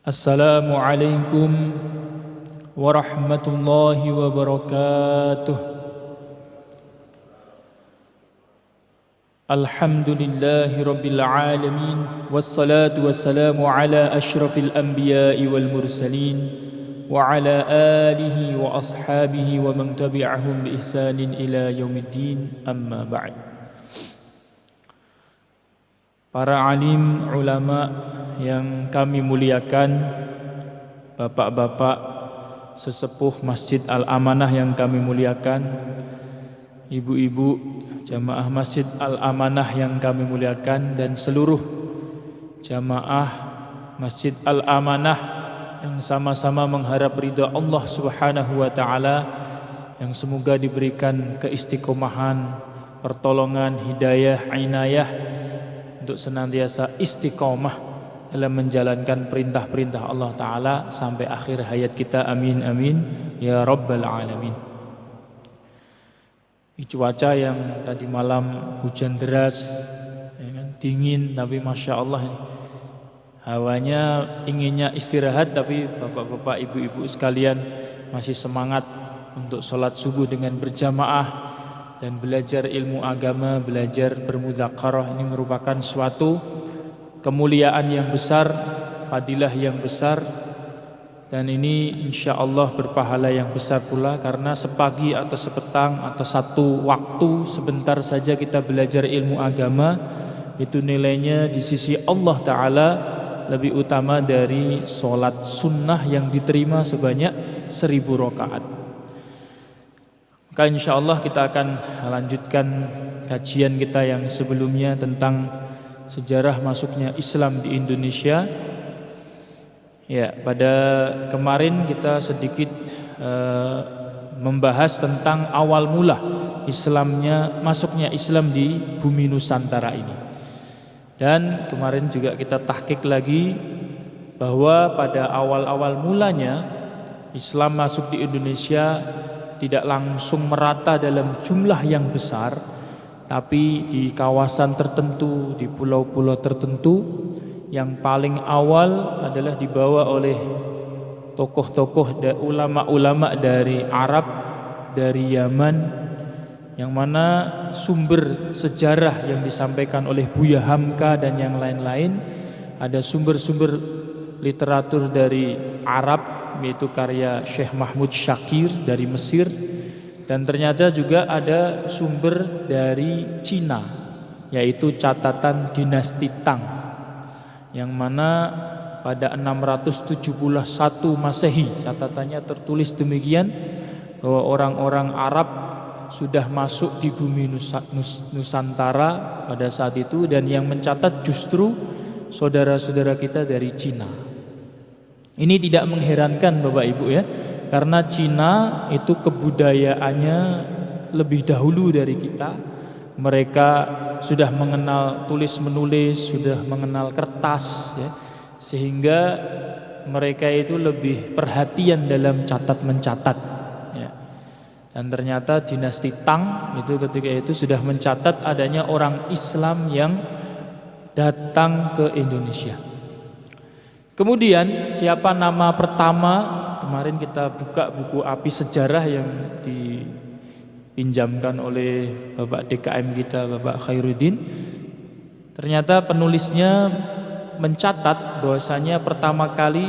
Assalamualaikum warahmatullahi wabarakatuh. Alhamdulillahi rabbil alamin, wassalatu wassalamu ala asyrafil anbiya'i wal mursalin wa ala alihi wa ashabihi wa man tabi'ahum bi ihsanin ila yaumiddin, amma ba'd. Para alim ulama yang kami muliakan, bapak-bapak sesepuh Masjid Al-Amanah yang kami muliakan, ibu-ibu jamaah Masjid Al-Amanah yang kami muliakan, dan seluruh jamaah Masjid Al-Amanah yang sama-sama mengharap ridha Allah Subhanahu wa taala, yang semoga diberikan keistiqomahan, pertolongan, hidayah, inayah untuk senantiasa istiqomah dalam menjalankan perintah-perintah Allah Ta'ala sampai akhir hayat kita. Amin amin ya rabbal alamin. Di cuaca yang tadi malam hujan deras, ya kan, dingin, tapi Masya Allah hawanya inginnya istirahat, tapi bapak-bapak ibu-ibu sekalian masih semangat untuk sholat subuh dengan berjamaah dan belajar ilmu agama, belajar bermudzakarah. Ini merupakan suatu kemuliaan yang besar, fadilah yang besar, dan ini insya Allah berpahala yang besar pula, karena sepagi atau sepetang atau satu waktu sebentar saja kita belajar ilmu agama, itu nilainya di sisi Allah Ta'ala lebih utama dari sholat sunnah yang diterima sebanyak 1000 rakaat. Maka insya Allah kita akan lanjutkan kajian kita yang sebelumnya tentang sejarah masuknya Islam di Indonesia. Ya, pada kemarin kita sedikit membahas tentang awal mula masuknya Islam di bumi Nusantara ini. Dan kemarin juga kita tahqiq lagi bahwa pada awal-awal mulanya Islam masuk di Indonesia tidak langsung merata dalam jumlah yang besar, tapi di kawasan tertentu, di pulau-pulau tertentu. Yang paling awal adalah dibawa oleh tokoh-tokoh ulama-ulama dari Arab, dari Yaman, yang mana sumber sejarah yang disampaikan oleh Buya Hamka dan yang lain-lain, ada sumber-sumber literatur dari Arab, yaitu karya Syekh Mahmud Syakir dari Mesir, dan ternyata juga ada sumber dari Cina, yaitu catatan dinasti Tang, yang mana pada 671 Masehi catatannya tertulis demikian, bahwa orang-orang Arab sudah masuk di bumi Nusantara pada saat itu, dan yang mencatat justru saudara-saudara kita dari Cina. Ini tidak mengherankan Bapak Ibu ya, karena Cina itu kebudayaannya lebih dahulu dari kita. Mereka sudah mengenal tulis menulis, sudah mengenal kertas ya, sehingga mereka itu lebih perhatian dalam catat mencatat ya. Dan ternyata dinasti Tang itu ketika itu sudah mencatat adanya orang Islam yang datang ke Indonesia. Kemudian siapa nama pertama? Kemarin kita buka buku api sejarah yang dipinjamkan oleh Bapak DKM kita, Bapak Khairuddin. Ternyata penulisnya mencatat bahwasanya pertama kali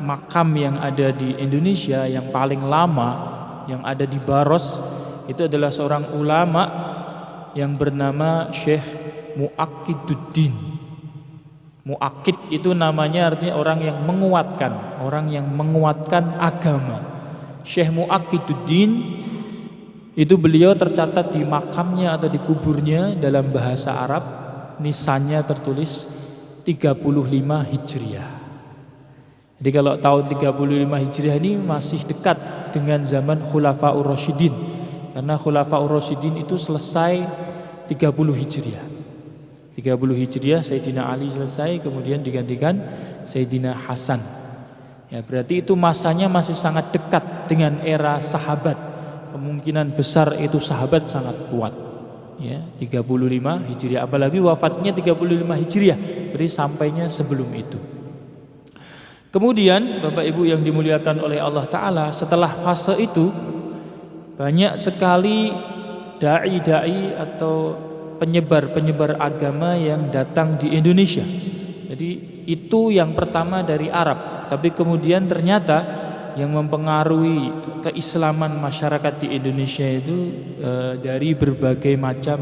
makam yang ada di Indonesia yang paling lama, yang ada di Baros, itu adalah seorang ulama yang bernama Syekh Mu'aqqiduddin. Mu'aqqid itu namanya artinya orang yang menguatkan agama. Syekh Mu'aqqiduddin itu beliau tercatat di makamnya atau di kuburnya dalam bahasa Arab, nisannya tertulis 35 Hijriah. Jadi kalau tahun 35 Hijriah ini masih dekat dengan zaman Khulafaur Rasyidin, karena Khulafaur Rasyidin itu selesai 30 Hijriah. 30 Hijriah Sayyidina Ali selesai, kemudian digantikan Sayyidina Hasan. Ya, berarti itu masanya masih sangat dekat dengan era sahabat. Kemungkinan besar itu sahabat sangat kuat. Ya, 35 Hijriah, apalagi wafatnya 35 Hijriah, berarti sampainya sebelum itu. Kemudian Bapak Ibu yang dimuliakan oleh Allah Ta'ala, setelah fase itu banyak sekali dai-dai atau penyebar-penyebar agama yang datang di Indonesia. Jadi itu yang pertama dari Arab, tapi kemudian ternyata yang mempengaruhi keislaman masyarakat di Indonesia itu dari berbagai macam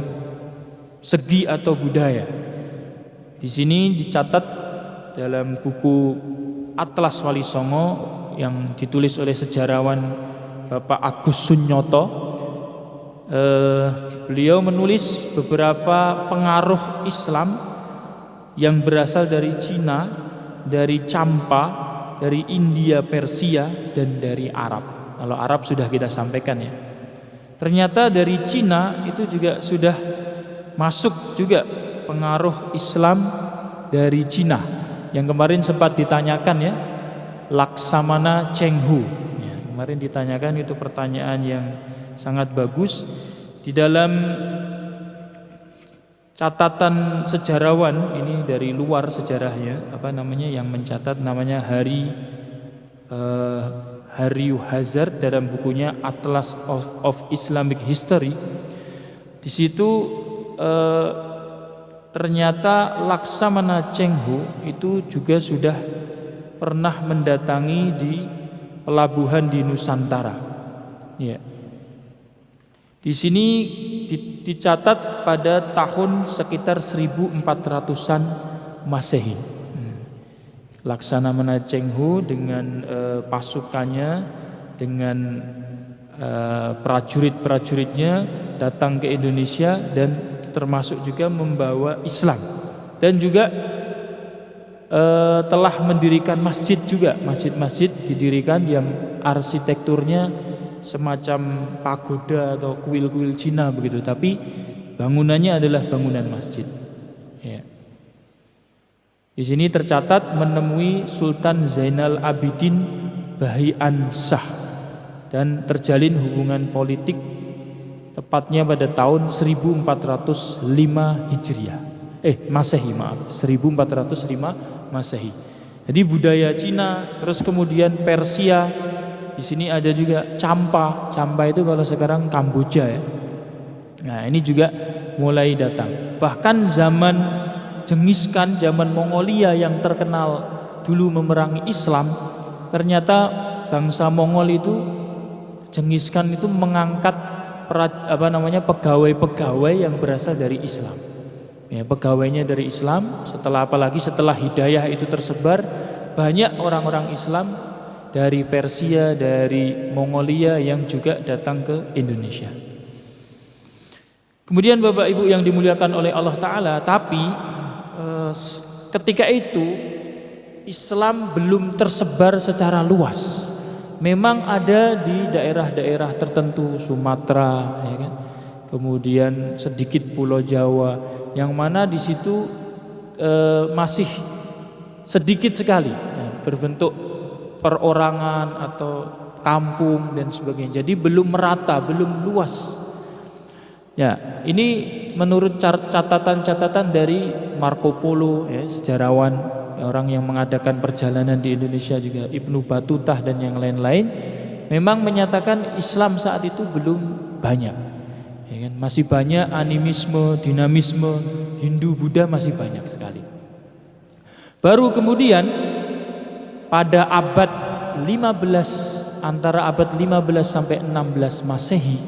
segi atau budaya. Di sini dicatat dalam buku Atlas Wali Songo yang ditulis oleh sejarawan Bapak Agus Sunyoto. Beliau menulis beberapa pengaruh Islam yang berasal dari Cina, dari Campa, dari India, Persia, dan dari Arab. Kalau Arab sudah kita sampaikan ya. Ternyata dari Cina itu juga sudah masuk juga pengaruh Islam dari Cina. Yang kemarin sempat ditanyakan ya, Laksamana Chenghu ya, kemarin ditanyakan, itu pertanyaan yang sangat bagus. Di dalam catatan sejarawan ini dari luar sejarahnya, yang mencatat namanya Hari Hazard dalam bukunya Atlas of Islamic History. Di situ ternyata Laksamana Chenghu itu juga sudah pernah mendatangi di pelabuhan di Nusantara. Ya. Di sini dicatat pada tahun sekitar 1400-an Masehi. Laksamana Chenghu dengan pasukannya, dengan prajurit-prajuritnya datang ke Indonesia dan termasuk juga membawa Islam, dan juga telah mendirikan masjid juga. Masjid-masjid didirikan yang arsitekturnya semacam pagoda atau kuil-kuil Cina begitu, tapi bangunannya adalah bangunan masjid ya. Di sini tercatat menemui Sultan Zainal Abidin Bahian Shah dan terjalin hubungan politik tepatnya pada tahun 1405 Hijriah. Masehi, maaf, 1405 Masehi. Jadi budaya Cina, terus kemudian Persia. Di sini ada juga Campa. Campa itu kalau sekarang Kamboja ya. Nah, ini juga mulai datang. Bahkan zaman Genghis Khan, zaman Mongolia yang terkenal dulu memerangi Islam, ternyata bangsa Mongol itu, Genghis Khan itu mengangkat pegawai-pegawai yang berasal dari Islam. Ya, pegawainya dari Islam. Apalagi setelah hidayah itu tersebar, banyak orang-orang Islam dari Persia, dari Mongolia yang juga datang ke Indonesia. Kemudian Bapak Ibu yang dimuliakan oleh Allah Ta'ala, tapi ketika itu Islam belum tersebar secara luas. Memang ada di daerah-daerah tertentu, Sumatera, ya kan? Kemudian sedikit Pulau Jawa, yang mana di situ masih sedikit sekali ya, berbentuk perorangan atau kampung dan sebagainya. Jadi belum merata, belum luas. Ya, ini menurut catatan-catatan dari Marco Polo, ya, sejarawan, orang yang mengadakan perjalanan di Indonesia juga, Ibnu Batutah dan yang lain-lain, memang menyatakan Islam saat itu belum banyak. Ya kan? Masih banyak animisme, dinamisme, Hindu, Buddha masih banyak sekali. Baru kemudian pada abad 15, antara abad 15 sampai 16 Masehi,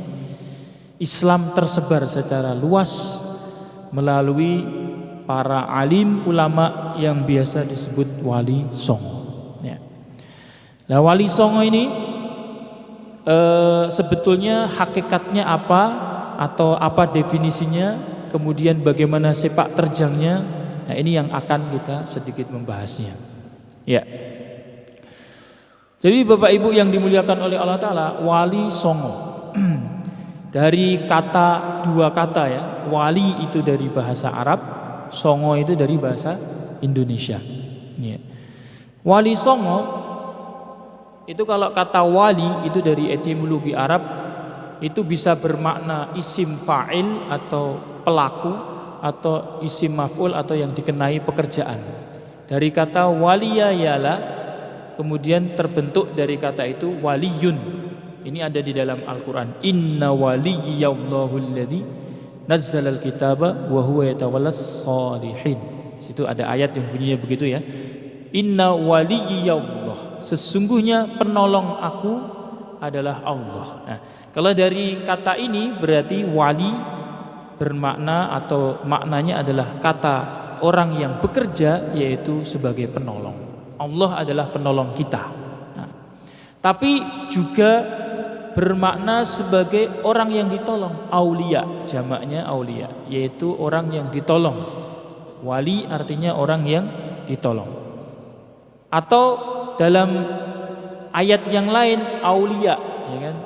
Islam tersebar secara luas melalui para alim ulama yang biasa disebut Wali Songo ya. Nah, Wali Songo ini sebetulnya hakikatnya apa atau apa definisinya, kemudian bagaimana sepak terjangnya, nah ini yang akan kita sedikit membahasnya ya. Jadi Bapak Ibu yang dimuliakan oleh Allah Ta'ala, Wali Songo dari dua kata ya. Wali itu dari bahasa Arab, Songo itu dari bahasa Indonesia ya. Wali Songo itu, kalau kata wali itu dari etimologi Arab, itu bisa bermakna isim fa'il atau pelaku, atau isim maf'ul atau yang dikenai pekerjaan. Dari kata waliya yala, kemudian terbentuk dari kata itu waliyun. Ini ada di dalam Al-Quran. Inna waliyallahu alladzi nazzalal kitaba wa huwa yatawallas shalihin. Situ ada ayat yang bunyinya begitu ya. Inna waliyallah, sesungguhnya penolong aku adalah Allah. Nah, kalau dari kata ini berarti wali bermakna atau maknanya adalah kata orang yang bekerja, yaitu sebagai penolong. Allah adalah penolong kita. Nah, tapi juga bermakna sebagai orang yang ditolong, aulia, jamaknya aulia, yaitu orang yang ditolong. Wali artinya orang yang ditolong. Atau dalam ayat yang lain aulia, ya kan?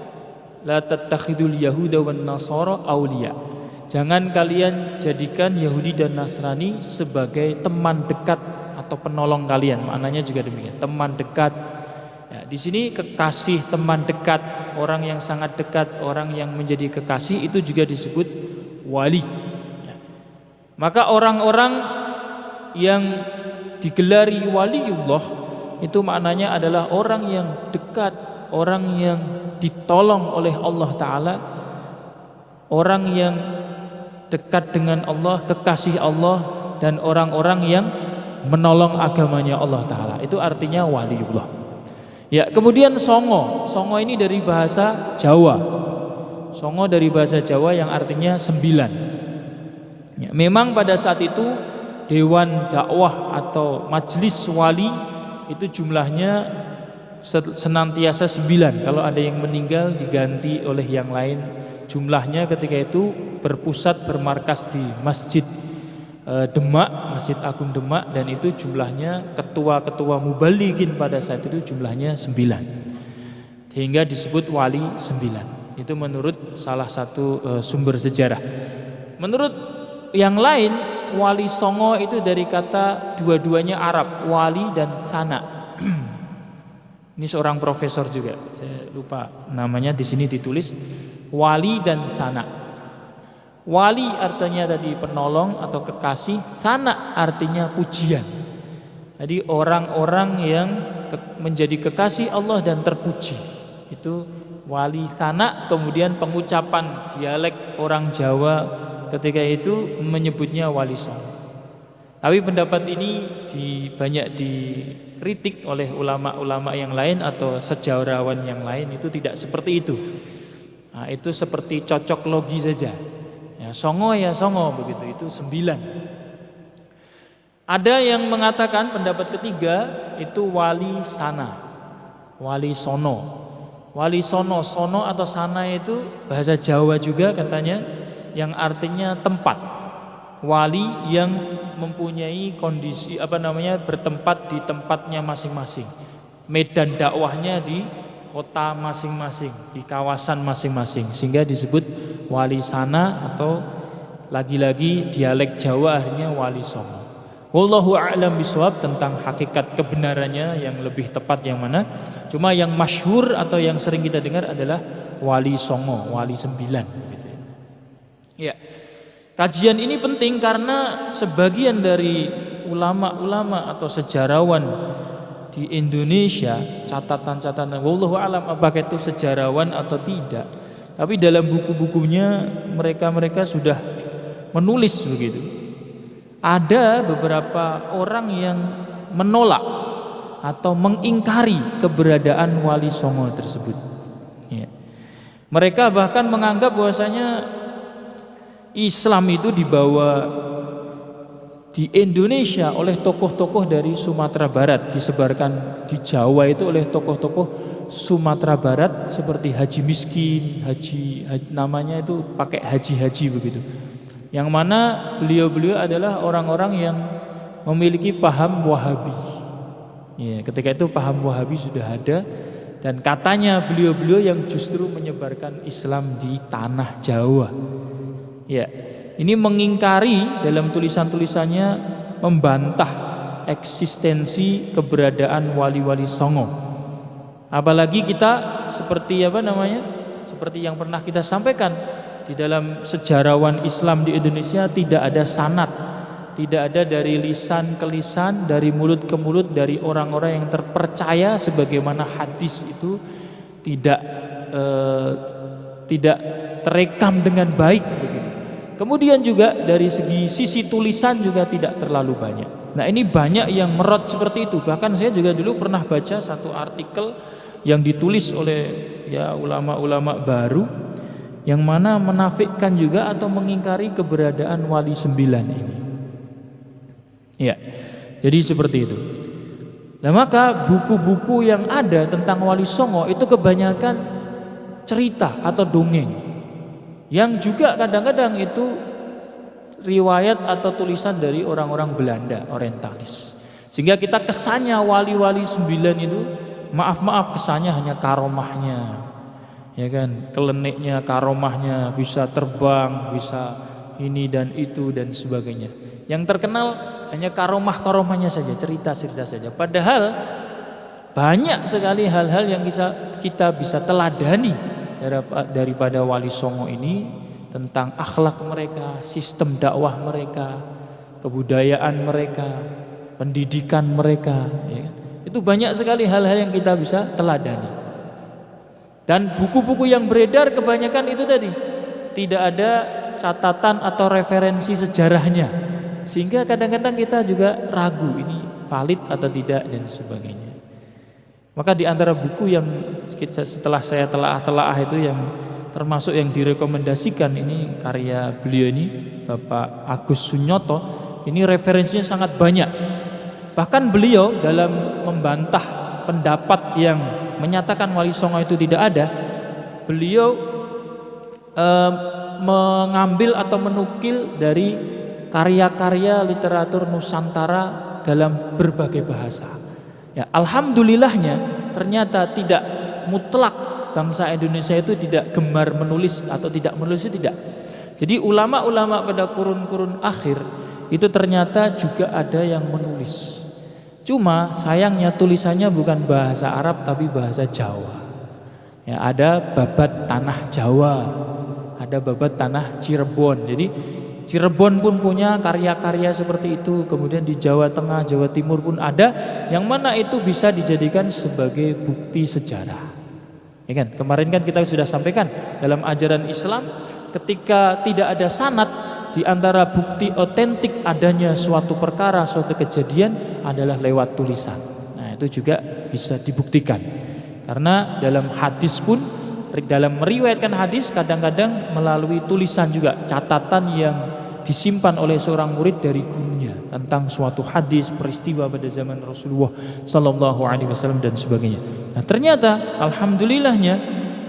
La tattakhidul yahuda wan nasara aulia. Jangan kalian jadikan Yahudi dan Nasrani sebagai teman dekat atau penolong kalian. Maknanya juga demikian, teman dekat. Ya, di sini kekasih, teman dekat, orang yang sangat dekat, orang yang menjadi kekasih, itu juga disebut wali. Ya. Maka orang-orang yang digelari waliullah itu maknanya adalah orang yang dekat, orang yang ditolong oleh Allah Ta'ala, orang yang dekat dengan Allah, kekasih Allah, dan orang-orang yang menolong agamanya Allah Ta'ala. Itu artinya waliullah. Ya, kemudian songo. Songo ini dari bahasa Jawa. Songo dari bahasa Jawa yang artinya 9. Ya, memang pada saat itu dewan dakwah atau majelis wali itu jumlahnya senantiasa 9. Kalau ada yang meninggal diganti oleh yang lain. Jumlahnya ketika itu berpusat, bermarkas di Masjid Demak, Masjid Agung Demak, dan itu jumlahnya ketua-ketua mubalighin pada saat itu jumlahnya 9, sehingga disebut wali 9. Itu menurut salah satu sumber sejarah. Menurut yang lain, wali songo itu dari kata dua-duanya Arab, wali dan sana. Ini seorang profesor juga, saya lupa namanya, di sini ditulis wali dan sana. Wali artinya tadi penolong atau kekasih, sana artinya pujian. Jadi orang-orang yang menjadi kekasih Allah dan terpuji, itu wali sana. Kemudian pengucapan dialek orang Jawa ketika itu menyebutnya wali songo. Tapi pendapat ini banyak dikritik oleh ulama-ulama yang lain atau sejarawan yang lain, itu tidak seperti itu. Nah, itu seperti cocok logi saja. Ya, songo ya songo begitu, itu 9. Ada yang mengatakan pendapat ketiga itu wali sana, wali sono. Wali sono, sono atau sana itu bahasa Jawa juga katanya, yang artinya tempat. Wali yang mempunyai kondisi bertempat di tempatnya masing-masing. Medan dakwahnya di kota masing-masing, di kawasan masing-masing, sehingga disebut wali sana, atau lagi-lagi dialek Jawa akhirnya wali songo. Wallahu a'lam bishawab tentang hakikat kebenarannya yang lebih tepat yang mana. Cuma yang masyhur atau yang sering kita dengar adalah wali songo, wali 9 gitu ya. Ya. Kajian ini penting karena sebagian dari ulama-ulama atau sejarawan di Indonesia, catatan-catatan, wallahu alam apakah itu sejarawan atau tidak, tapi dalam buku-bukunya mereka sudah menulis begitu. Ada beberapa orang yang menolak atau mengingkari keberadaan wali songo tersebut. Ya. Mereka bahkan menganggap bahwasanya Islam itu dibawa di Indonesia oleh tokoh-tokoh dari Sumatera Barat, disebarkan di Jawa itu oleh tokoh-tokoh Sumatera Barat seperti Haji Miskin, haji namanya itu pakai haji-haji begitu. Yang mana beliau-beliau adalah orang-orang yang memiliki paham Wahabi. Ya, ketika itu paham Wahabi sudah ada, dan katanya beliau-beliau yang justru menyebarkan Islam di tanah Jawa. Ya. Ini mengingkari dalam tulisan-tulisannya, membantah eksistensi keberadaan wali-wali songo. Apalagi kita seperti seperti yang pernah kita sampaikan, di dalam sejarawan Islam di Indonesia tidak ada sanad tidak ada dari lisan ke lisan, dari mulut ke mulut, dari orang-orang yang terpercaya sebagaimana hadis itu tidak tidak terekam dengan baik begitu. Kemudian juga dari sisi tulisan juga tidak terlalu banyak. Nah, ini banyak yang merot seperti itu. Bahkan saya juga dulu pernah baca satu artikel yang ditulis oleh ya ulama-ulama baru yang mana menafikkan juga atau mengingkari keberadaan wali 9 ini. Ya, jadi seperti itu. Nah, maka buku-buku yang ada tentang Wali Songo itu kebanyakan cerita atau dongeng, yang juga kadang-kadang itu riwayat atau tulisan dari orang-orang Belanda, orientalis. Sehingga kita kesannya wali-wali 9 itu, maaf kesannya hanya karomahnya, ya kan, keleniknya, karomahnya, bisa terbang, bisa ini dan itu dan sebagainya. Yang terkenal hanya karomahnya saja, cerita-cerita saja. Padahal banyak sekali hal-hal yang kita bisa teladani daripada Wali Songo ini, tentang akhlak mereka, sistem dakwah mereka, kebudayaan mereka, pendidikan mereka, ya. Itu banyak sekali hal-hal yang kita bisa teladani. Dan buku-buku yang beredar kebanyakan itu tadi tidak ada catatan atau referensi sejarahnya, sehingga kadang-kadang kita juga ragu ini valid atau tidak dan sebagainya. Maka di antara buku yang setelah saya telah itu yang termasuk yang direkomendasikan, ini karya beliau ini, Bapak Agus Sunyoto, ini referensinya sangat banyak. Bahkan beliau dalam membantah pendapat yang menyatakan Wali Songo itu tidak ada, beliau mengambil atau menukil dari karya-karya literatur Nusantara dalam berbagai bahasa. Ya, alhamdulillahnya ternyata tidak mutlak bangsa Indonesia itu tidak gemar menulis atau tidak menulis, itu tidak. Jadi ulama-ulama pada kurun-kurun akhir itu ternyata juga ada yang menulis. Cuma sayangnya tulisannya bukan bahasa Arab tapi bahasa Jawa. Ya, ada babat tanah Jawa, ada babat tanah Cirebon. Jadi Cirebon pun punya karya-karya seperti itu. Kemudian di Jawa Tengah, Jawa Timur pun ada, yang mana itu bisa dijadikan sebagai bukti sejarah. Ya kan? Kemarin kan kita sudah sampaikan dalam ajaran Islam, ketika tidak ada sanad, di antara bukti otentik adanya suatu perkara, suatu kejadian adalah lewat tulisan. Nah, itu juga bisa dibuktikan. Karena dalam hadis pun, dalam meriwayatkan hadis kadang-kadang melalui tulisan juga, catatan yang disimpan oleh seorang murid dari gurunya tentang suatu hadis, peristiwa pada zaman Rasulullah Sallallahu Alaihi Wasallam dan sebagainya. Nah, ternyata alhamdulillahnya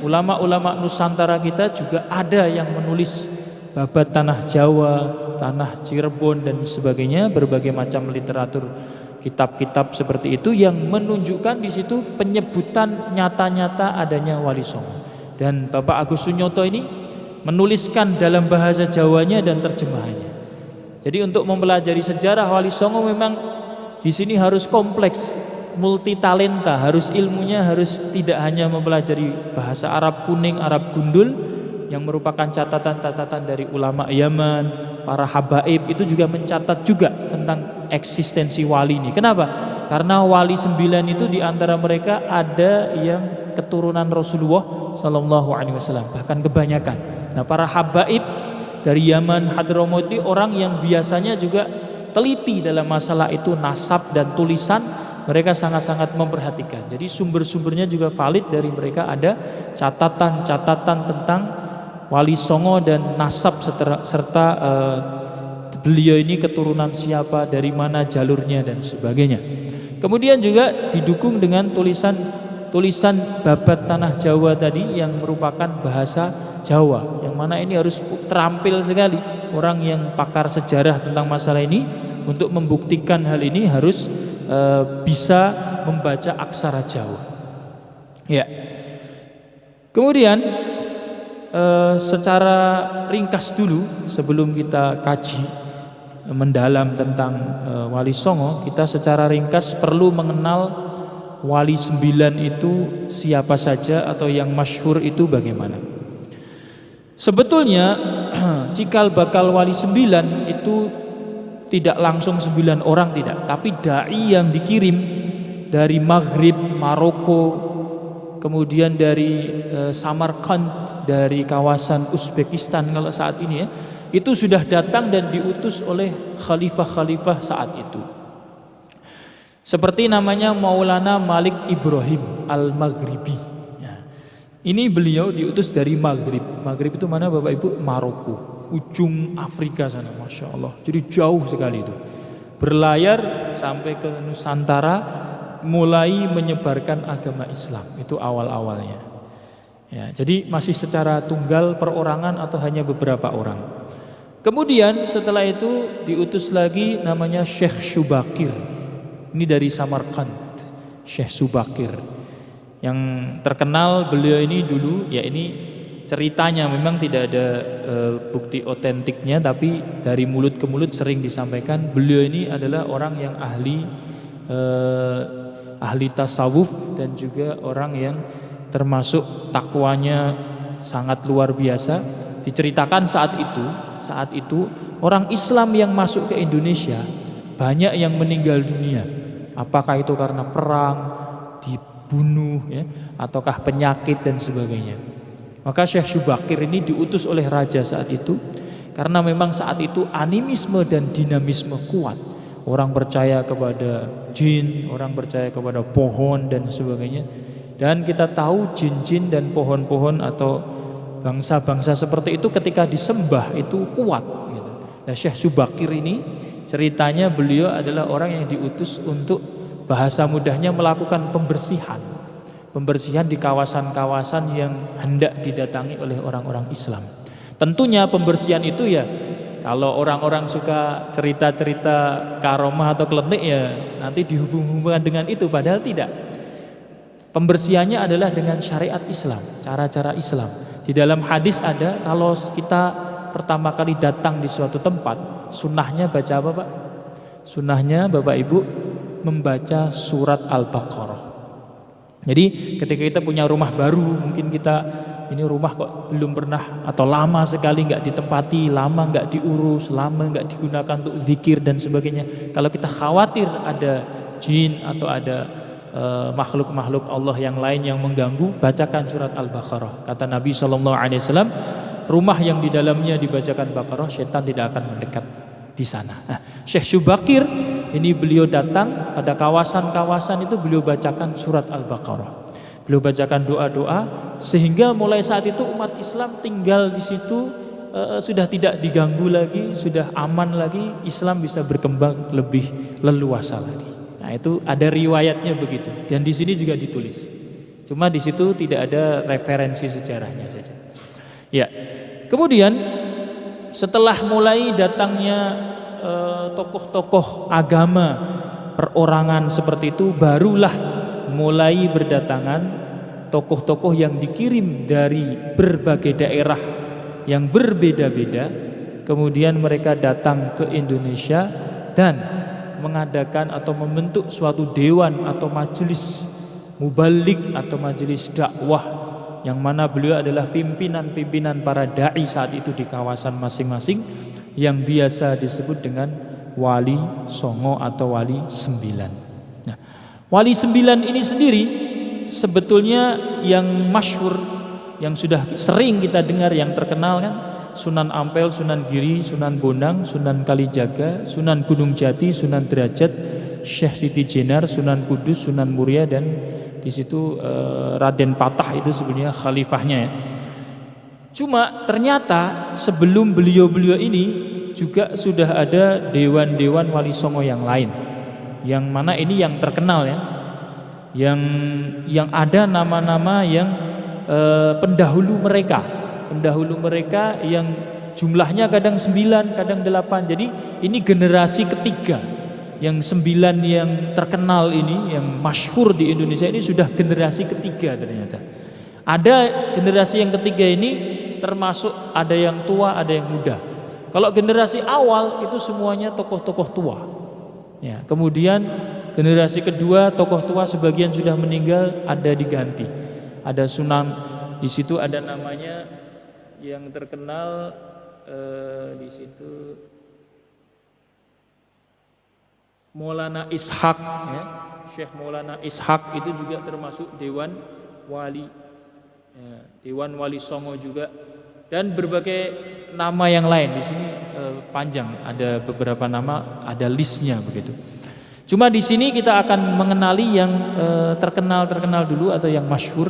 ulama-ulama Nusantara kita juga ada yang menulis babat tanah Jawa, tanah Cirebon dan sebagainya, berbagai macam literatur, kitab-kitab seperti itu yang menunjukkan di situ penyebutan nyata-nyata adanya Wali Songo. Dan Bapak Agus Sunyoto ini menuliskan dalam bahasa Jawanya dan terjemahannya. Jadi untuk mempelajari sejarah Wali Songo memang di sini harus kompleks, multi talenta, harus ilmunya harus tidak hanya mempelajari bahasa Arab kuning, Arab gundul yang merupakan catatan-catatan dari ulama Yaman, para habaib, itu juga mencatat juga tentang eksistensi wali ini. Kenapa? Karena wali 9 itu diantara mereka ada yang keturunan Rasulullah Sallallahu Alaihi Wasallam, bahkan kebanyakan. Nah, para habaib dari Yaman, Hadramaut ini orang yang biasanya juga teliti dalam masalah itu, nasab dan tulisan, mereka sangat-sangat memperhatikan. Jadi sumber-sumbernya juga valid, dari mereka ada catatan-catatan tentang Wali Songo dan nasab serta beliau ini keturunan siapa, dari mana jalurnya dan sebagainya. Kemudian juga didukung dengan tulisan babat tanah Jawa tadi yang merupakan bahasa Jawa, yang mana ini harus terampil sekali orang yang pakar sejarah tentang masalah ini. Untuk membuktikan hal ini harus bisa membaca aksara Jawa. Ya. Kemudian secara ringkas dulu sebelum kita kaji mendalam tentang Wali Songo, kita secara ringkas perlu mengenal Wali 9 itu siapa saja, atau yang masyhur itu bagaimana. Sebetulnya cikal bakal Wali 9 itu tidak langsung 9 orang, tidak, tapi dai yang dikirim dari Maghrib, Maroko, kemudian dari Samarkand, dari kawasan Uzbekistan kalau saat ini ya, itu sudah datang dan diutus oleh khalifah-khalifah saat itu. Seperti namanya Maulana Malik Ibrahim Al-Maghribi. Ya. Ini beliau diutus dari Maghrib. Maghrib itu mana Bapak Ibu? Maroko, ujung Afrika sana, Masya Allah. Jadi jauh sekali itu. Berlayar sampai ke Nusantara, mulai menyebarkan agama Islam. Itu awal-awalnya. Ya, jadi masih secara tunggal perorangan atau hanya beberapa orang. Kemudian setelah itu diutus lagi namanya Syekh Subakir. Ini dari Samarkand, Syekh Subakir. Yang terkenal beliau ini dulu, ya ini ceritanya memang tidak ada bukti otentiknya, tapi dari mulut ke mulut sering disampaikan beliau ini adalah orang yang ahli tasawuf dan juga orang yang termasuk takwanya sangat luar biasa. Diceritakan saat itu orang Islam yang masuk ke Indonesia banyak yang meninggal dunia. Apakah itu karena perang, dibunuh ya, ataukah penyakit dan sebagainya. Maka Syekh Subakir ini diutus oleh raja saat itu karena memang saat itu animisme dan dinamisme kuat. Orang percaya kepada jin, orang percaya kepada pohon dan sebagainya. Dan kita tahu jin-jin dan pohon-pohon atau bangsa-bangsa seperti itu ketika disembah itu kuat gitu. Nah, Syekh Subakir ini ceritanya beliau adalah orang yang diutus untuk bahasa mudahnya melakukan pembersihan di kawasan-kawasan yang hendak didatangi oleh orang-orang Islam. Tentunya pembersihan itu ya, kalau orang-orang suka cerita-cerita karomah atau klenik ya nanti dihubung-hubungkan dengan itu, padahal tidak. Pembersihannya adalah dengan syariat Islam, cara-cara Islam. Di dalam hadis ada, kalau kita pertama kali datang di suatu tempat, sunnahnya baca apa Pak? Sunnahnya Bapak Ibu membaca surat Al-Baqarah. Jadi ketika kita punya rumah baru, mungkin kita ini rumah kok belum pernah atau lama sekali nggak ditempati, lama nggak diurus, lama nggak digunakan untuk zikir dan sebagainya. Kalau kita khawatir ada jin atau ada makhluk-makhluk Allah yang lain yang mengganggu, bacakan surat Al-Baqarah. Kata Nabi SAW, rumah yang di dalamnya dibacakan Baqarah, setan tidak akan mendekat di sana. Nah, Syekh Subakir ini beliau datang pada kawasan-kawasan itu, beliau bacakan surat Al-Baqarah. Beliau bacakan doa-doa sehingga mulai saat itu umat Islam tinggal di situ sudah tidak diganggu lagi, sudah aman lagi, Islam bisa berkembang lebih leluasa lagi. Nah, itu ada riwayatnya begitu dan di sini juga ditulis. Cuma di situ tidak ada referensi sejarahnya saja. Ya. Kemudian setelah mulai datangnya tokoh-tokoh agama perorangan seperti itu, barulah mulai berdatangan tokoh-tokoh yang dikirim dari berbagai daerah yang berbeda-beda. Kemudian mereka datang ke Indonesia dan mengadakan atau membentuk suatu dewan atau majelis mubalik atau majelis dakwah, yang mana beliau adalah pimpinan-pimpinan para dai saat itu di kawasan masing-masing, yang biasa disebut dengan Wali Songo atau Wali Sembilan. Nah, Wali Sembilan ini sendiri sebetulnya yang masyhur, yang sudah sering kita dengar, yang terkenal kan, Sunan Ampel, Sunan Giri, Sunan Bonang, Sunan Kalijaga, Sunan Gunung Jati, Sunan Derajat, Syekh Siti Jenar, Sunan Kudus, Sunan Muria, dan di situ Raden Patah itu sebenarnya khalifahnya ya. Cuma ternyata sebelum beliau-beliau ini juga sudah ada dewan-dewan Wali Songo yang lain, yang mana ini yang terkenal ya, yang ada nama-nama yang pendahulu mereka yang jumlahnya kadang 9, kadang 8. Jadi ini generasi ketiga. Yang 9 yang terkenal ini, yang masyhur di Indonesia ini sudah generasi ketiga ternyata. Ada generasi yang ketiga ini termasuk ada yang tua, ada yang muda. Kalau generasi awal itu semuanya tokoh-tokoh tua. Ya, kemudian generasi kedua tokoh tua sebagian sudah meninggal, ada diganti. Ada Sunan, di situ ada namanya yang terkenal di situ Maulana Ishaq, ya. Syekh Maulana Ishaq itu juga termasuk Dewan Wali, ya, Dewan Wali Songo juga, dan berbagai nama yang lain. Di sini panjang, ada beberapa nama, ada listnya begitu. Cuma di sini kita akan mengenali yang terkenal dulu atau yang masyhur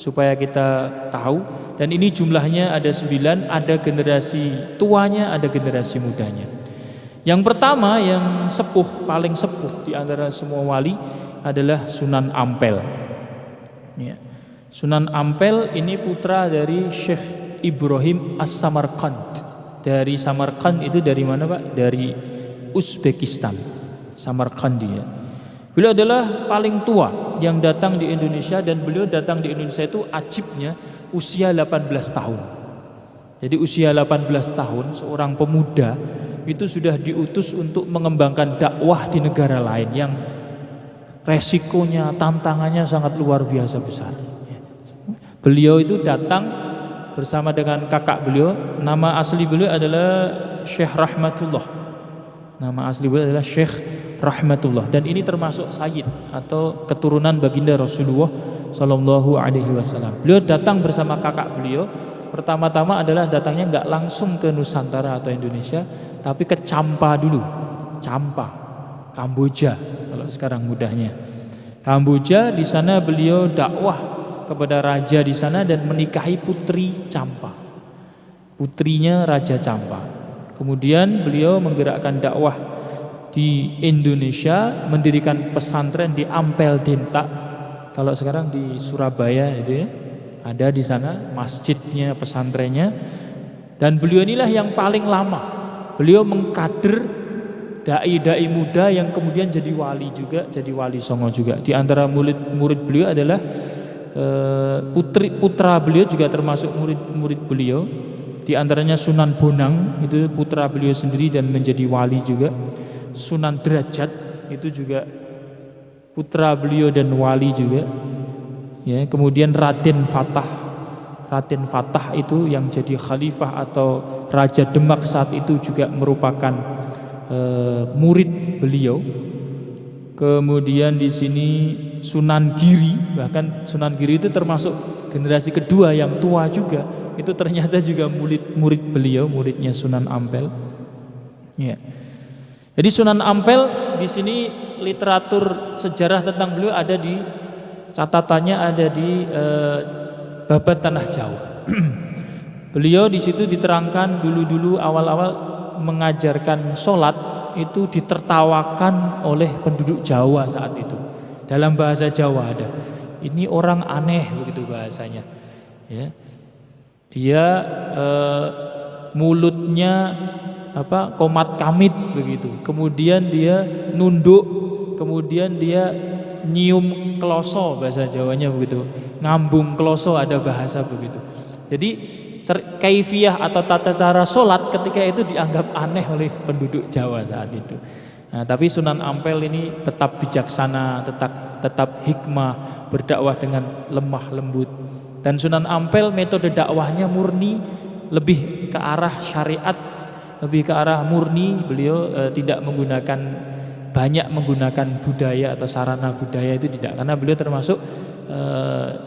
supaya kita tahu. Dan ini jumlahnya ada 9, ada generasi tuanya, ada generasi mudanya. Yang pertama yang paling sepuh di antara semua wali adalah Sunan Ampel. Ya. Sunan Ampel ini putra dari Syekh Ibrahim As-Samarqand. Dari Samarkand itu dari mana Pak? Dari Uzbekistan, Samarkand dia. Beliau adalah paling tua yang datang di Indonesia, dan beliau datang di Indonesia itu ajibnya usia 18 tahun. Jadi usia 18 tahun seorang pemuda itu sudah diutus untuk mengembangkan dakwah di negara lain yang resikonya, tantangannya sangat luar biasa besar. Beliau itu datang bersama dengan kakak beliau. Nama asli beliau adalah Syekh Rahmatullah. Nama asli beliau adalah Syekh Rahmatullah, dan ini termasuk sayyid atau keturunan baginda Rasulullah Sallallahu Alaihi Wasallam. Beliau datang bersama kakak beliau. Pertama-tama adalah datangnya nggak langsung ke Nusantara atau Indonesia, tapi ke Champa dulu, Kamboja kalau sekarang mudahnya. Kamboja, di sana beliau dakwah kepada raja di sana dan menikahi putri Champa, putrinya Raja Champa. Kemudian beliau menggerakkan dakwah di Indonesia, mendirikan pesantren di Ampel Dentak, kalau sekarang di Surabaya itu ya. Ada di sana masjidnya, pesantrennya, dan beliau inilah yang paling lama. Beliau mengkader dai-dai muda yang kemudian jadi wali juga, jadi wali songo juga. Di antara murid beliau adalah putra beliau juga termasuk murid beliau. Di antaranya Sunan Bonang, itu putra beliau sendiri dan menjadi wali juga. Sunan Derajat itu juga putra beliau dan wali juga. Ya, kemudian Raden Fatah itu yang jadi khalifah atau Raja Demak saat itu juga merupakan murid beliau. Kemudian di sini Sunan Giri, bahkan Sunan Giri itu termasuk generasi kedua yang tua juga. Itu ternyata juga murid beliau, muridnya Sunan Ampel. Ya. Jadi Sunan Ampel di sini literatur sejarah tentang beliau ada di catatannya, ada di Babat Tanah Jawa. Beliau di situ diterangkan dulu awal-awal mengajarkan sholat itu ditertawakan oleh penduduk Jawa saat itu. Dalam bahasa Jawa ada, ini orang aneh begitu bahasanya. Ya. Dia mulutnya komat kamit begitu. Kemudian dia nunduk, kemudian dia nyium kloso, bahasa Jawanya begitu. Ngambung kloso, ada bahasa begitu. Jadi kaifiyah atau tata cara sholat ketika itu dianggap aneh oleh penduduk Jawa saat itu. Nah, tapi Sunan Ampel ini tetap bijaksana, tetap hikmah, berdakwah dengan lemah lembut. Dan Sunan Ampel metode dakwahnya murni, lebih ke arah syariat, lebih ke arah murni. Beliau tidak banyak menggunakan budaya atau sarana budaya, itu tidak, karena beliau termasuk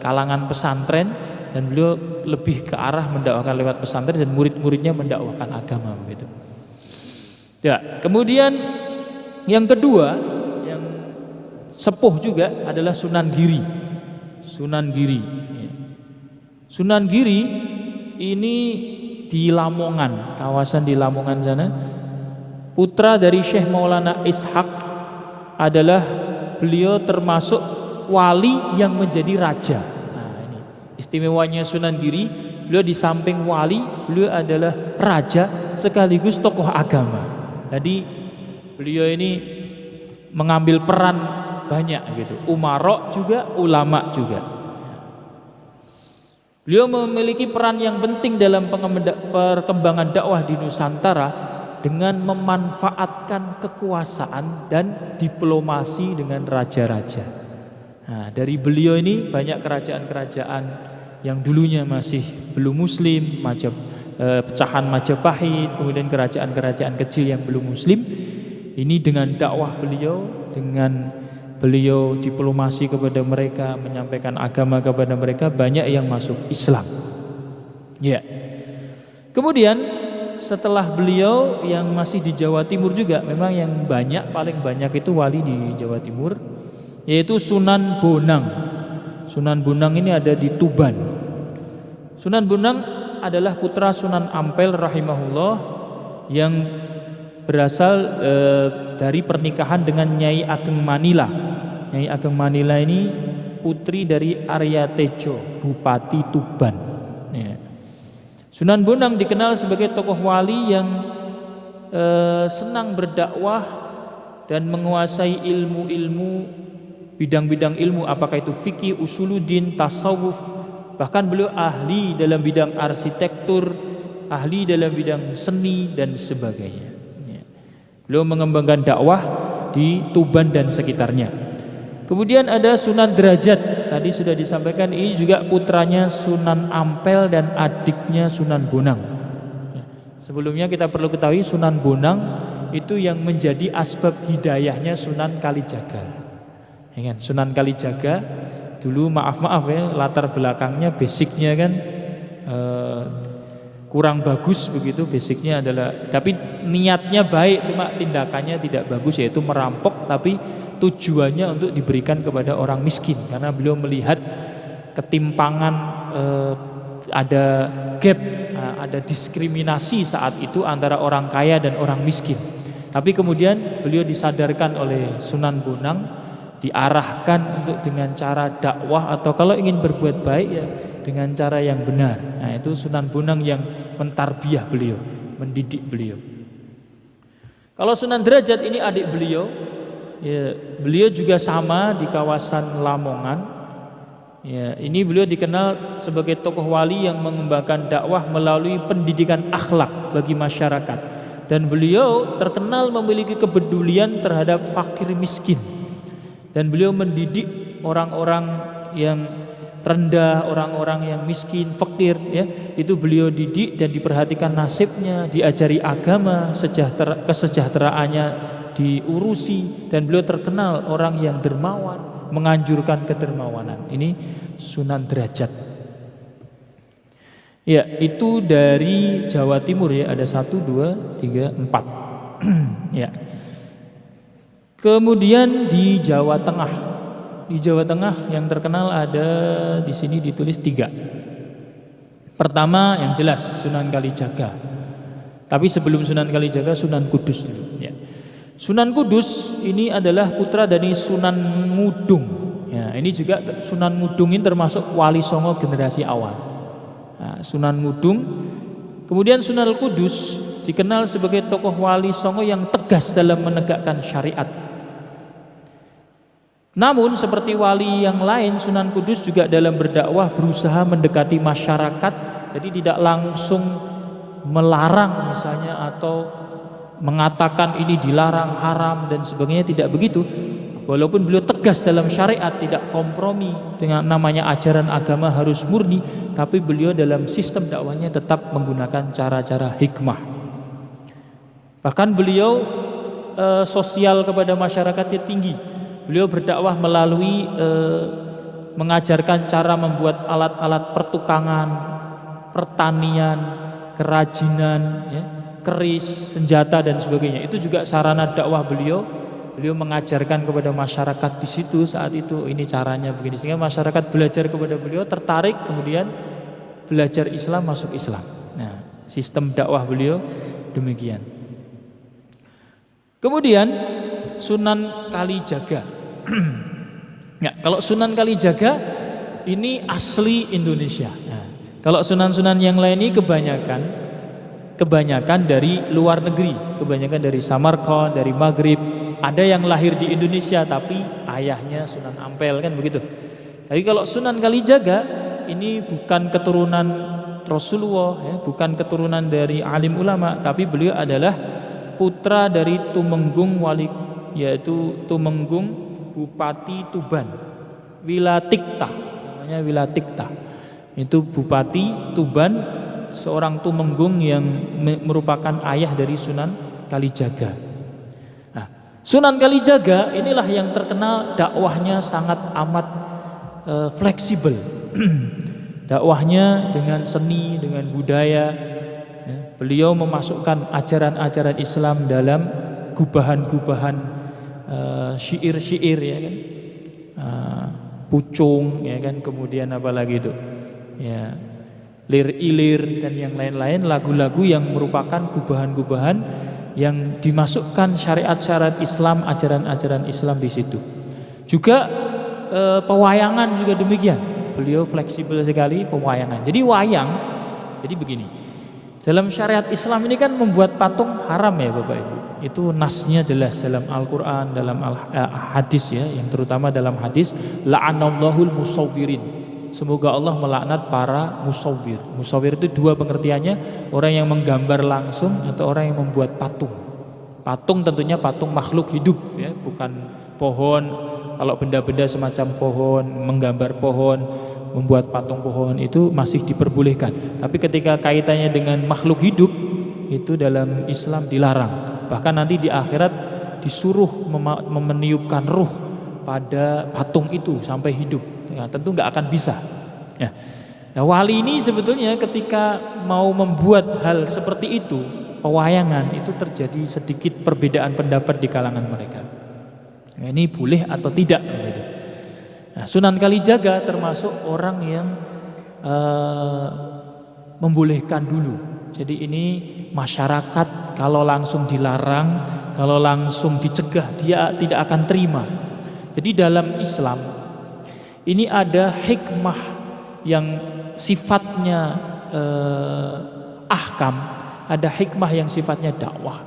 kalangan pesantren dan beliau lebih ke arah mendakwahkan lewat pesantren dan murid-muridnya mendakwahkan agama begitu. Ya, kemudian yang kedua yang sepuh juga adalah Sunan Giri. Sunan Giri ini di Lamongan, kawasan di Lamongan sana. Putra dari Syekh Maulana Ishaq, adalah beliau termasuk wali yang menjadi raja. Nah, ini istimewanya Sunan Giri, beliau di samping wali, beliau adalah raja sekaligus tokoh agama. Jadi beliau ini mengambil peran banyak gitu, umarok juga, ulama juga. Beliau memiliki peran yang penting dalam perkembangan dakwah di Nusantara dengan memanfaatkan kekuasaan dan diplomasi dengan raja-raja. Nah, dari beliau ini banyak kerajaan-kerajaan yang dulunya masih belum muslim, pecahan Majapahit, kemudian kerajaan-kerajaan kecil yang belum muslim, Ini dengan dakwah beliau, dengan beliau diplomasi kepada mereka, menyampaikan agama kepada mereka, banyak yang masuk Islam. Ya. Kemudian setelah beliau yang masih di Jawa Timur juga, memang yang paling banyak itu wali di Jawa Timur, yaitu Sunan Bonang. Sunan Bonang ini ada di Tuban. Sunan Bonang adalah putra Sunan Ampel rahimahullah yang berasal dari pernikahan dengan Nyai Ageng Manila. Nyai Ageng Manila ini putri dari Arya Tejo, Bupati Tuban. Ya. Sunan Bonang dikenal sebagai tokoh wali yang senang berdakwah dan menguasai ilmu-ilmu, bidang-bidang ilmu, apakah itu fikih, usuluddin, tasawuf. Bahkan beliau ahli dalam bidang arsitektur, ahli dalam bidang seni dan sebagainya. Ya. Beliau mengembangkan dakwah di Tuban dan sekitarnya. Kemudian ada Sunan Derajat, tadi sudah disampaikan, ini juga putranya Sunan Ampel dan adiknya Sunan Bonang. Sebelumnya kita perlu ketahui Sunan Bonang itu yang menjadi asbab hidayahnya Sunan Kalijaga. Ya kan? Sunan Kalijaga dulu maaf ya, latar belakangnya basicnya kan kurang bagus begitu, basicnya adalah, tapi niatnya baik, cuma tindakannya tidak bagus, yaitu merampok, tapi tujuannya untuk diberikan kepada orang miskin, karena beliau melihat ketimpangan, ada gap, ada diskriminasi saat itu antara orang kaya dan orang miskin. Tapi kemudian beliau disadarkan oleh Sunan Bonang, diarahkan untuk dengan cara dakwah, atau kalau ingin berbuat baik ya dengan cara yang benar. Nah, itu Sunan Bonang yang mentarbiyah beliau, mendidik beliau. Kalau Sunan Derajat ini adik beliau, ya, beliau juga sama di kawasan Lamongan. Ya, ini beliau dikenal sebagai tokoh wali yang mengembangkan dakwah melalui pendidikan akhlak bagi masyarakat, dan beliau terkenal memiliki kepedulian terhadap fakir miskin. Dan beliau mendidik orang-orang yang rendah, orang-orang yang miskin, fakir, ya, itu beliau didik dan diperhatikan nasibnya, diajari agama, kesejahteraannya diurusi, dan beliau terkenal orang yang dermawan, menganjurkan kedermawanan. Ini Sunan Derajat. Ya, itu dari Jawa Timur ya, ada 1, 2, 3, 4. Ya. Kemudian di Jawa Tengah, yang terkenal ada di sini ditulis 3. Pertama yang jelas Sunan Kalijaga. Tapi sebelum Sunan Kalijaga, Sunan Kudus dulu. Ya. Sunan Kudus ini adalah putra dari Sunan Ngudung. Ya, ini juga Sunan Ngudung ini termasuk wali songo generasi awal. Nah, Sunan Ngudung. Kemudian Sunan Kudus dikenal sebagai tokoh wali songo yang tegas dalam menegakkan syariat. Namun seperti wali yang lain, Sunan Kudus juga dalam berdakwah berusaha mendekati masyarakat, jadi tidak langsung melarang misalnya atau mengatakan ini dilarang, haram dan sebagainya, tidak begitu. Walaupun beliau tegas dalam syariat, tidak kompromi dengan namanya ajaran agama harus murni, tapi beliau dalam sistem dakwahnya tetap menggunakan cara-cara hikmah. Bahkan beliau sosial kepada masyarakatnya tinggi. Beliau berdakwah melalui mengajarkan cara membuat alat-alat pertukangan, pertanian, kerajinan, ya, keris, senjata dan sebagainya. Itu juga sarana dakwah beliau. Beliau mengajarkan kepada masyarakat di situ saat itu, ini caranya begini, sehingga masyarakat belajar kepada beliau, tertarik, kemudian belajar Islam, masuk Islam. Nah, sistem dakwah beliau demikian. Kemudian Sunan Kalijaga. Ya, kalau Sunan Kalijaga ini asli Indonesia. Nah, kalau sunan-sunan yang lain ini kebanyakan dari luar negeri, kebanyakan dari Samarkand, dari Maghrib. Ada yang lahir di Indonesia tapi ayahnya Sunan Ampel, kan begitu. Tapi kalau Sunan Kalijaga ini bukan keturunan Rasulullah, ya, bukan keturunan dari alim ulama, tapi beliau adalah putra dari Tumenggung wali, yaitu Tumenggung Bupati Tuban, Wilatikta, namanya Wilatikta. Itu Bupati Tuban, seorang Tumenggung yang merupakan ayah dari Sunan Kalijaga. Nah, Sunan Kalijaga inilah yang terkenal dakwahnya sangat amat fleksibel. Dakwahnya dengan seni, dengan budaya. Ya, beliau memasukkan ajaran-ajaran Islam dalam gubahan-gubahan syair-syair, ya kan, pucung, ya kan, kemudian apa lagi itu, ya, lir-ilir dan yang lain-lain, lagu-lagu yang merupakan gubahan-gubahan yang dimasukkan syariat-syariat Islam, ajaran-ajaran Islam di situ. Juga pewayangan juga demikian. Beliau fleksibel sekali pewayangan. Jadi wayang, jadi begini. Dalam syariat Islam ini kan membuat patung haram ya Bapak Ibu. Itu nasnya jelas dalam Al-Qur'an, dalam hadis ya, yang terutama dalam hadis la'anallahul musawwirin. Semoga Allah melaknat para musawwir. Musawwir itu dua pengertiannya, orang yang menggambar langsung atau orang yang membuat patung. Patung tentunya patung makhluk hidup ya, bukan pohon. Kalau benda-benda semacam pohon, menggambar pohon, membuat patung pohon itu masih diperbolehkan. Tapi ketika kaitannya dengan makhluk hidup, itu dalam Islam dilarang. Bahkan nanti di akhirat disuruh meniupkan ruh pada patung itu sampai hidup. Ya, tentu nggak akan bisa. Ya. Nah, wali ini sebetulnya ketika mau membuat hal seperti itu, pewayangan, itu terjadi sedikit perbedaan pendapat di kalangan mereka. Nah, ini boleh atau tidak? Gitu. Nah, Sunan Kalijaga termasuk orang yang membolehkan dulu. Jadi ini masyarakat kalau langsung dilarang, kalau langsung dicegah, dia tidak akan terima. Jadi dalam Islam ini ada hikmah yang sifatnya ahkam, ada hikmah yang sifatnya dakwah.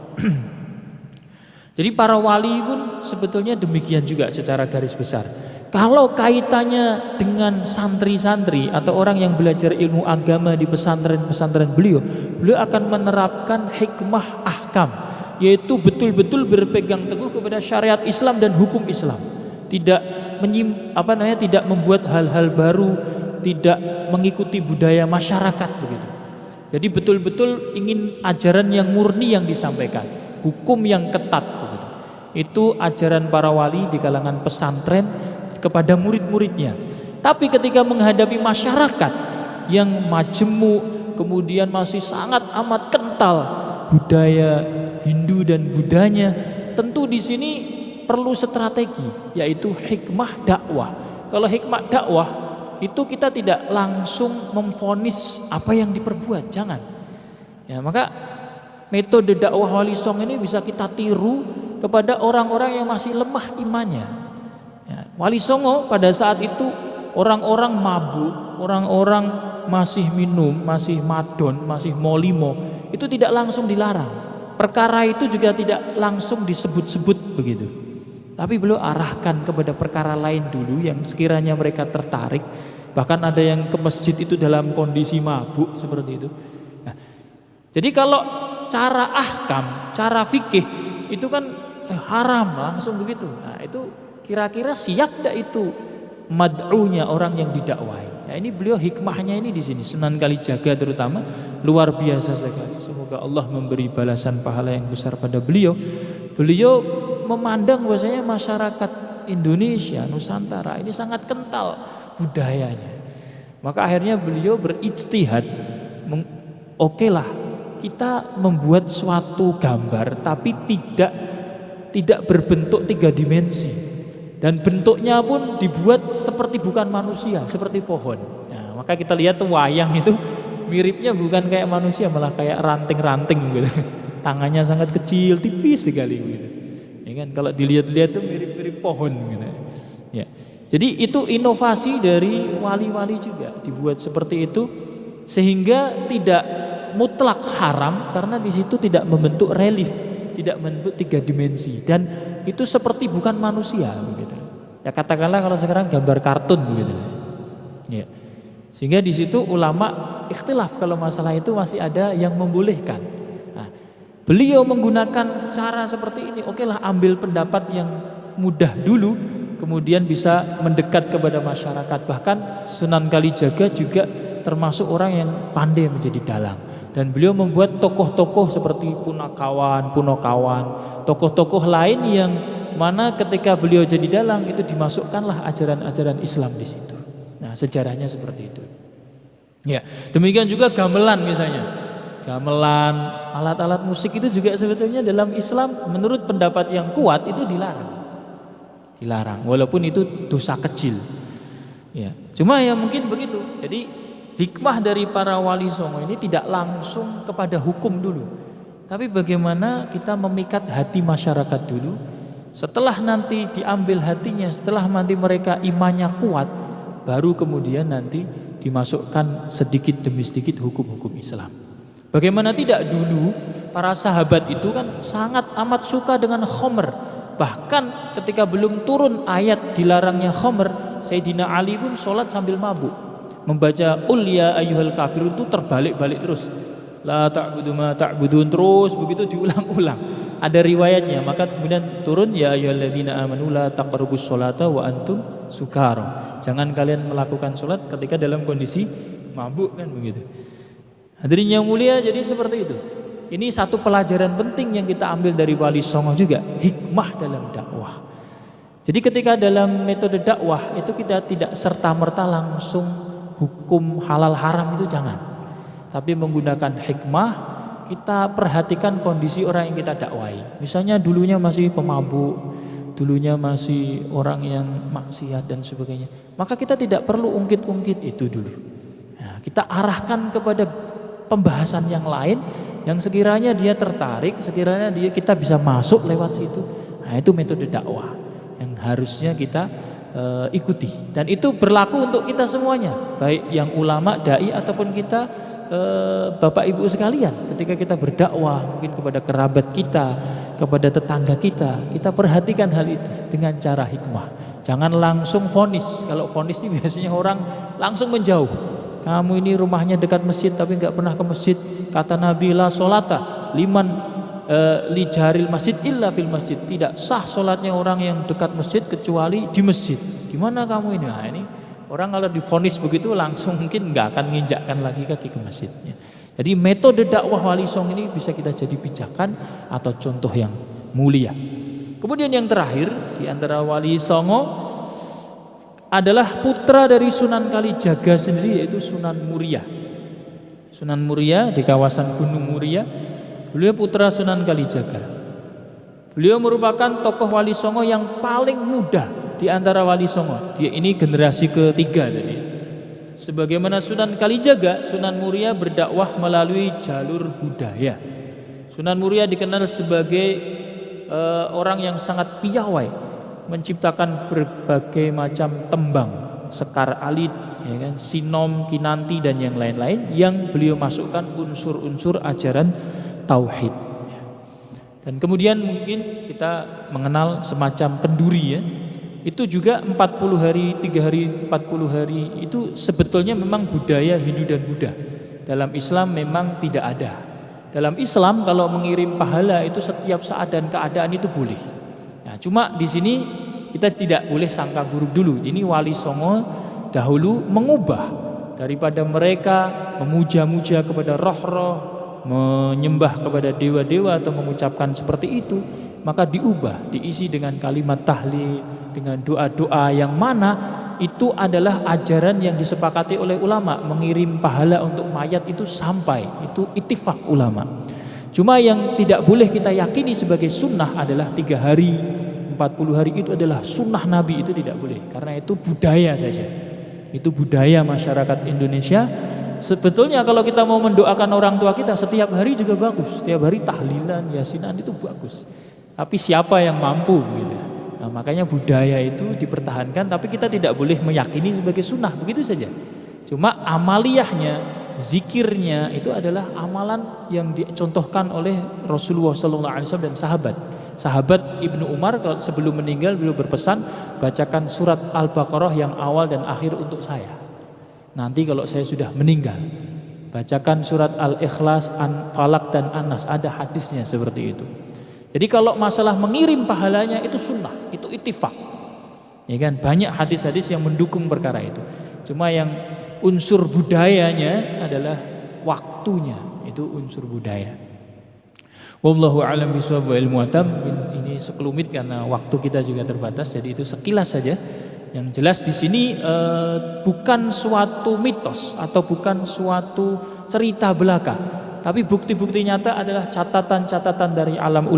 Jadi para wali pun sebetulnya demikian juga secara garis besar. Kalau kaitannya dengan santri-santri atau orang yang belajar ilmu agama di pesantren-pesantren beliau akan menerapkan hikmah ahkam, yaitu betul-betul berpegang teguh kepada syariat Islam dan hukum Islam. Tidak tidak membuat hal-hal baru, tidak mengikuti budaya masyarakat begitu. Jadi betul-betul ingin ajaran yang murni yang disampaikan, hukum yang ketat begitu. Itu ajaran para wali di kalangan pesantren kepada murid-muridnya. Tapi ketika menghadapi masyarakat yang majemuk, kemudian masih sangat amat kental budaya Hindu dan Budanya, tentu di sini perlu strategi, yaitu hikmah dakwah. Kalau hikmah dakwah itu kita tidak langsung memvonis apa yang diperbuat, jangan. Ya, maka metode dakwah Wali Songo ini bisa kita tiru kepada orang-orang yang masih lemah imannya. Ya, Wali Songo pada saat itu orang-orang mabuk, orang-orang masih minum, masih madon, masih molimo, itu tidak langsung dilarang. Perkara itu juga tidak langsung disebut-sebut begitu. Tapi beliau arahkan kepada perkara lain dulu yang sekiranya mereka tertarik. Bahkan ada yang ke masjid itu dalam kondisi mabuk seperti itu. Nah, jadi kalau cara ahkam, cara fikih itu kan haram langsung begitu. Nah, itu kira-kira siap tidak itu mad'unya orang yang didakwai. Nah, ini beliau hikmahnya ini di sini. Sunan Kalijaga terutama luar biasa sekali. Semoga Allah memberi balasan pahala yang besar pada beliau. Beliau memandang bahwasanya masyarakat Indonesia, Nusantara ini sangat kental budayanya. Maka akhirnya beliau berijtihad, okelah kita membuat suatu gambar tapi tidak berbentuk 3 dimensi. Dan bentuknya pun dibuat seperti bukan manusia, seperti pohon. Nah, maka kita lihat wayang itu miripnya bukan kayak manusia, malah kayak ranting-ranting gitu. Tangannya sangat kecil, tipis sekali gitu. Ya kan, kalau dilihat-lihat tuh mirip-mirip pohon gitu. Ya. Jadi itu inovasi dari wali-wali juga, dibuat seperti itu sehingga tidak mutlak haram karena di situ tidak membentuk relief, tidak membentuk 3 dimensi dan itu seperti bukan manusia begitu. Ya katakanlah kalau sekarang gambar kartun begitu. Ya. Sehingga di situ ulama ikhtilaf kalau masalah itu masih ada yang membolehkan. Nah, beliau menggunakan cara seperti ini, okelah ambil pendapat yang mudah dulu, kemudian bisa mendekat kepada masyarakat. Bahkan Sunan Kalijaga juga termasuk orang yang pandai menjadi dalang. Dan beliau membuat tokoh-tokoh seperti Punakawan, tokoh-tokoh lain yang mana ketika beliau jadi dalang itu dimasukkanlah ajaran-ajaran Islam di situ. Nah, sejarahnya seperti itu. Ya, demikian juga gamelan misalnya. Gamelan, alat-alat musik itu juga sebetulnya dalam Islam menurut pendapat yang kuat itu dilarang. Dilarang, walaupun itu dosa kecil. Ya, cuma ya mungkin begitu. Jadi hikmah dari para wali songo ini tidak langsung kepada hukum dulu, tapi bagaimana kita memikat hati masyarakat dulu. Setelah nanti diambil hatinya, setelah nanti mereka imannya kuat, baru kemudian nanti dimasukkan sedikit demi sedikit hukum-hukum Islam. Bagaimana tidak dulu para sahabat itu kan sangat amat suka dengan khamr. Bahkan ketika belum turun ayat dilarangnya khamr, Sayyidina Ali pun sholat sambil mabuk, membaca qul ya ayyuhal kafirun itu terbalik-balik terus. La ta'budu ma ta'budun, terus begitu diulang-ulang. Ada riwayatnya, maka kemudian turun ya ayyuhalladzina amanu la taqrabus sholata wa antum sukara. Jangan kalian melakukan sholat ketika dalam kondisi mabuk, kan begitu. Hadirin yang mulia, jadi seperti itu. Ini satu pelajaran penting yang kita ambil dari Wali Songo juga, hikmah dalam dakwah. Jadi ketika dalam metode dakwah itu kita tidak serta-merta langsung hukum halal haram itu jangan. Tapi menggunakan hikmah, kita perhatikan kondisi orang yang kita dakwai. Misalnya dulunya masih pemabuk, dulunya masih orang yang maksiat dan sebagainya. Maka kita tidak perlu ungkit-ungkit itu dulu. Nah, kita arahkan kepada pembahasan yang lain yang sekiranya dia tertarik, sekiranya kita bisa masuk lewat situ. Nah, itu metode dakwah yang harusnya kita ikuti, dan itu berlaku untuk kita semuanya, baik yang ulama, dai ataupun kita Bapak Ibu sekalian. Ketika kita berdakwah mungkin kepada kerabat kita, kepada tetangga kita perhatikan hal itu dengan cara hikmah. Jangan langsung vonis. Kalau vonis ini biasanya orang langsung menjauh. Kamu ini rumahnya dekat masjid tapi nggak pernah ke masjid. Kata Nabi la sholata liman li jaril masjid illa fil masjid. Tidak sah sholatnya orang yang dekat masjid kecuali di masjid. Gimana kamu ini? Nah, ini orang kalau divonis begitu langsung mungkin nggak akan nginjakkan lagi kaki ke masjidnya. Jadi metode dakwah Wali Songo ini bisa kita jadi pijakan atau contoh yang mulia. Kemudian yang terakhir di antara Wali Songo adalah putra dari Sunan Kalijaga sendiri, yaitu Sunan Muria. Sunan Muria di kawasan Gunung Muria, beliau putra Sunan Kalijaga. Beliau merupakan tokoh Wali Songo yang paling muda di antara Wali Songo. Dia ini generasi ketiga tadi. Sebagaimana Sunan Kalijaga, Sunan Muria berdakwah melalui jalur budaya. Sunan Muria dikenal sebagai orang yang sangat piawai, menciptakan berbagai macam tembang, sekar alit, ya kan, sinom, kinanti dan yang lain-lain yang beliau masukkan unsur-unsur ajaran tauhid. Dan kemudian mungkin kita mengenal semacam kenduri, ya. Itu juga 40 hari, 3 hari, 40 hari itu sebetulnya memang budaya Hindu dan Buddha. Dalam Islam memang tidak ada. Dalam Islam kalau mengirim pahala itu setiap saat dan keadaan itu boleh. Nah, cuma di sini kita tidak boleh sangka buruk dulu. Ini Wali Songo dahulu mengubah daripada mereka memuja-muja kepada roh-roh, menyembah kepada dewa-dewa atau mengucapkan seperti itu, maka diubah, diisi dengan kalimat tahlil, dengan doa-doa yang mana itu adalah ajaran yang disepakati oleh ulama. Mengirim pahala untuk mayat itu sampai, itu ittifaq ulama. Cuma yang tidak boleh kita yakini sebagai sunnah adalah 3 hari, 40 hari itu adalah sunnah Nabi, itu tidak boleh. Karena itu budaya saja. Itu budaya masyarakat Indonesia. Sebetulnya kalau kita mau mendoakan orang tua kita setiap hari juga bagus. Setiap hari tahlilan, yasinan itu bagus. Tapi siapa yang mampu gitu. Nah, makanya budaya itu dipertahankan, tapi kita tidak boleh meyakini sebagai sunnah, begitu saja. Cuma amaliyahnya, zikirnya itu adalah amalan yang dicontohkan oleh Rasulullah SAW dan sahabat. Sahabat Ibnu Umar sebelum meninggal beliau berpesan, bacakan surat Al-Baqarah yang awal dan akhir untuk saya. Nanti kalau saya sudah meninggal, bacakan surat Al-Ikhlas, Falak dan An-Nas. Ada hadisnya seperti itu. Jadi kalau masalah mengirim pahalanya itu sunnah, itu ittifaq. Ya kan, banyak hadis-hadis yang mendukung perkara itu. Cuma yang unsur budayanya adalah waktunya. itu unsur budaya. Wallahu a'lam bishawab wa ilmu atam. Ini sekelumit karena waktu kita juga terbatas, jadi itu sekilas saja. Yang jelas di sini bukan suatu mitos atau bukan suatu cerita belaka, tapi bukti-bukti nyata adalah catatan-catatan dari alim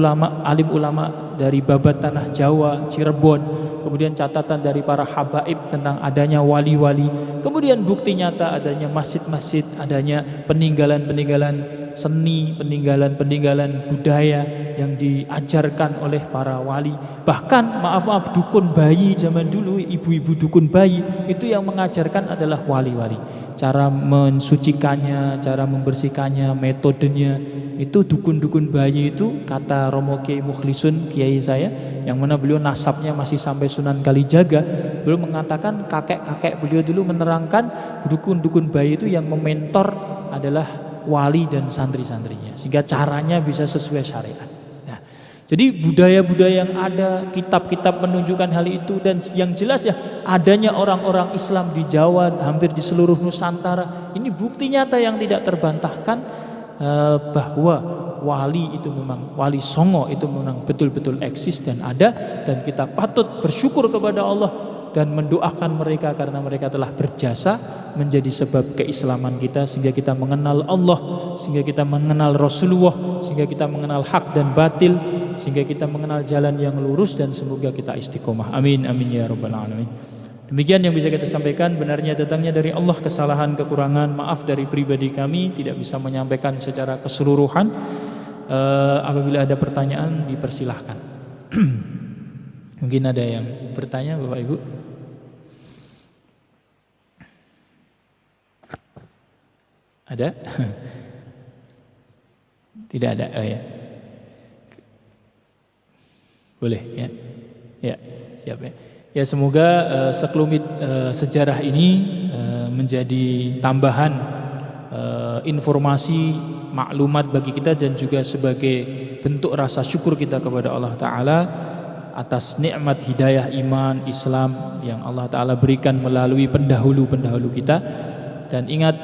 ulama dari babat tanah Jawa, Cirebon, kemudian catatan dari para habaib tentang adanya wali-wali, kemudian bukti nyata adanya masjid-masjid, adanya peninggalan-peninggalan seni, peninggalan-peninggalan budaya yang diajarkan oleh para wali. Bahkan maaf dukun bayi zaman dulu, ibu-ibu dukun bayi itu yang mengajarkan adalah wali-wali. Cara mensucikannya, cara membersihkannya, metodenya itu dukun-dukun bayi itu, kata Romo Kiai Mukhlisun, kiai saya, yang mana beliau nasabnya masih sampai Sunan Kalijaga. Beliau mengatakan kakek-kakek beliau dulu menerangkan dukun-dukun bayi itu yang mementor adalah wali dan santri-santrinya, sehingga caranya bisa sesuai syariat. Nah, jadi budaya-budaya yang ada, kitab-kitab menunjukkan hal itu, dan yang jelas ya adanya orang-orang Islam di Jawa, hampir di seluruh Nusantara. Ini bukti nyata yang tidak terbantahkan bahwa wali itu memang, wali songo itu memang betul-betul eksis dan ada, dan kita patut bersyukur kepada Allah dan mendoakan mereka karena mereka telah berjasa menjadi sebab keislaman kita, sehingga kita mengenal Allah, sehingga kita mengenal Rasulullah, sehingga kita mengenal hak dan batil, sehingga kita mengenal jalan yang lurus, dan semoga kita istiqomah. Amin amin ya rabbal alamin. Demikian yang bisa kita sampaikan, benarnya datangnya dari Allah, kesalahan kekurangan maaf dari pribadi kami, tidak bisa menyampaikan secara keseluruhan. Apabila ada pertanyaan dipersilahkan. Mungkin ada yang bertanya Bapak Ibu. Ada? Tidak ada. Oh ya. Boleh ya. Ya, siap ya. Ya semoga sekelumit sejarah ini menjadi tambahan informasi, maklumat bagi kita, dan juga sebagai bentuk rasa syukur kita kepada Allah Ta'ala atas nikmat hidayah iman Islam yang Allah Ta'ala berikan melalui pendahulu-pendahulu kita. Dan ingat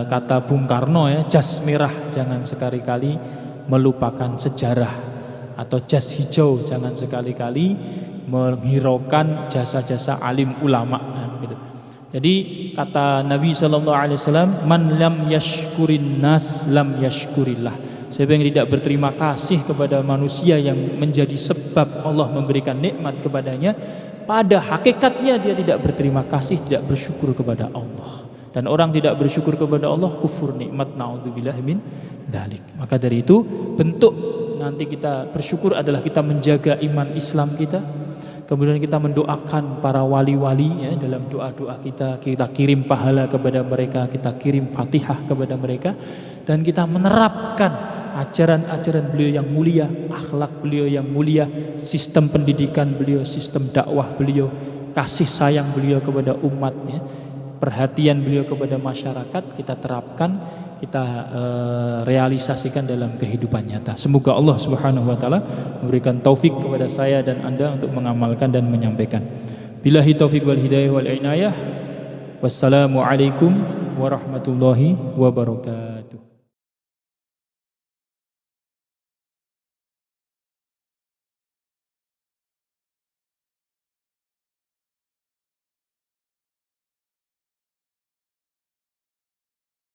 kata Bung Karno ya, jas merah jangan sekali-kali melupakan sejarah, atau jas hijau jangan sekali-kali menghiraukan jasa-jasa alim ulama gitu. Jadi kata Nabi SAW, man lam yashkurin nas lam yashkurillah. Siapa yang tidak berterima kasih kepada manusia yang menjadi sebab Allah memberikan nikmat kepadanya, pada hakikatnya dia tidak berterima kasih, tidak bersyukur kepada Allah. Dan orang tidak bersyukur kepada Allah kufur nikmat, naudzubillah min dzalik. Maka dari itu bentuk nanti kita bersyukur adalah kita menjaga iman Islam kita. Kemudian kita mendoakan para wali-wali ya, dalam doa-doa kita kirim pahala kepada mereka, kita kirim Fatihah kepada mereka, dan kita menerapkan ajaran-ajaran beliau yang mulia, akhlak beliau yang mulia, sistem pendidikan beliau, sistem dakwah beliau, kasih sayang beliau kepada umatnya, perhatian beliau kepada masyarakat, kita terapkan, kita realisasikan dalam kehidupan nyata. Semoga Allah Subhanahu wa taala memberikan taufik kepada saya dan Anda untuk mengamalkan dan menyampaikan. Billahi taufik wal hidayah wal inayah. Wassalamualaikum warahmatullahi wabarakatuh.